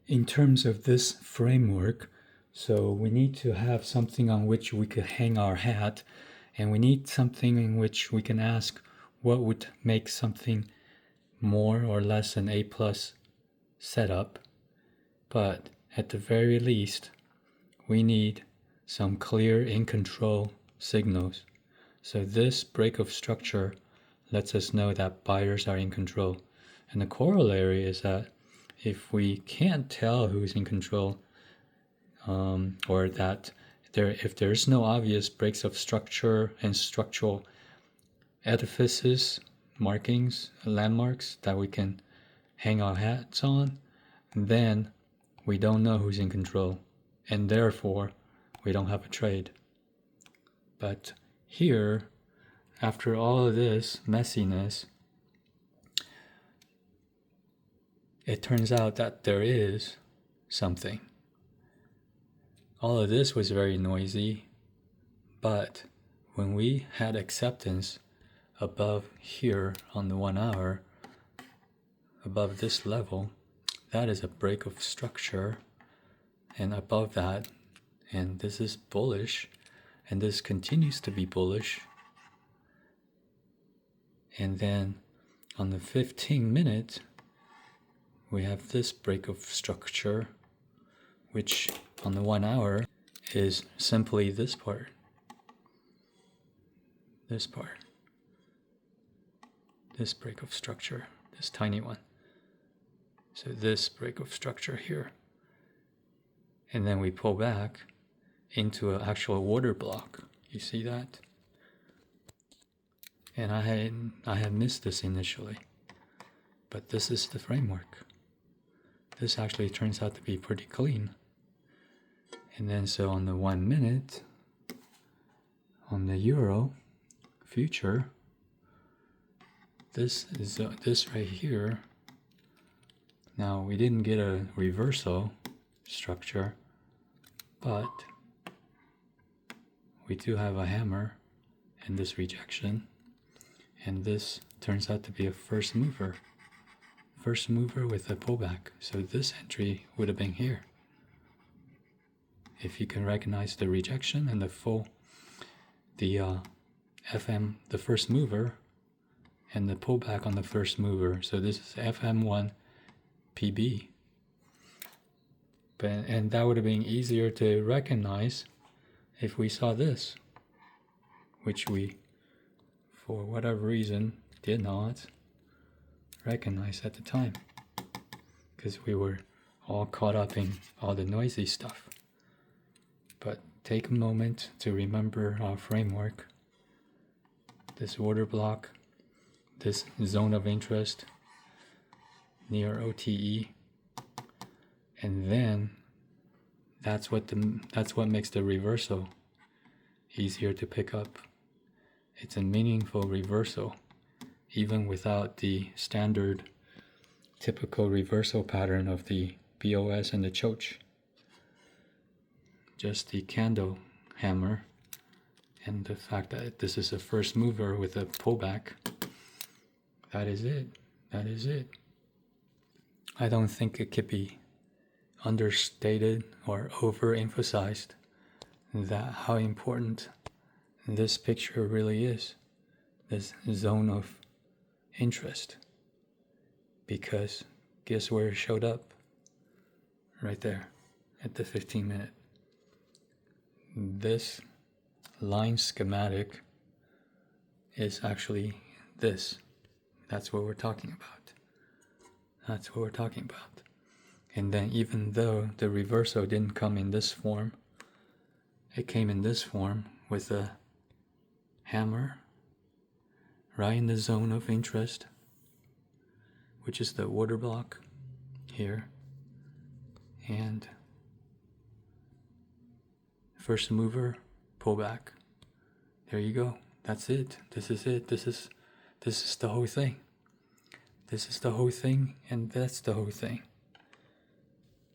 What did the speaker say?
in terms of this framework, so we need to have something on which we could hang our hat, and we need something in which we can ask what would make something more or less an A plus setup. But at the very least, we need some clear in control signals. So this break of structure lets us know that buyers are in control. And the corollary is that if we can't tell who's in control, or that if there's no obvious breaks of structure and structural edifices, markings, landmarks that we can hang our hats on, then we don't know who's in control, and therefore we don't have a trade. But here, after all of this messiness, it turns out that there is something. All of this was very noisy, but when we had acceptance above here on the 1 hour, above this level, that is a break of structure, and above that, and this is bullish, and this continues to be bullish. And then on the 15-minute, we have this break of structure, which on the 1 hour is simply this part. This part. This break of structure, this tiny one. So this break of structure here. And then we pull back into an actual order block. You see that? And I had missed this initially. But this is the framework. This actually turns out to be pretty clean. And then so on the 1 minute, on the euro future, this is this right here. Now we didn't get a reversal structure, but we do have a hammer and this rejection, and this turns out to be a first mover with a pullback. So this entry would have been here. If you can recognize the rejection and the FM, the first mover, and the pullback on the first mover. So this is FM1 PB. And that would have been easier to recognize if we saw this, which we, for whatever reason, did not recognize at the time, because we were all caught up in all the noisy stuff. But take a moment to remember our framework, this order block, this zone of interest near OTE, and then that's what makes the reversal easier to pick up. It's a meaningful reversal, even without the standard typical reversal pattern of the BOS and the choke. Just the candle hammer and the fact that this is a first mover with a pullback. That is it. That is it. I don't think it could be understated or overemphasized that how important this picture really is, this zone of interest. Because guess where it showed up? Right there at the 15-minute. This line schematic is actually this. That's what we're talking about. That's what we're talking about. And then even though the reversal didn't come in this form, it came in this form with a hammer right in the zone of interest, which is the order block here, and first mover, pullback. There you go. That's it. This is it. This is the whole thing. This is the whole thing, and that's the whole thing.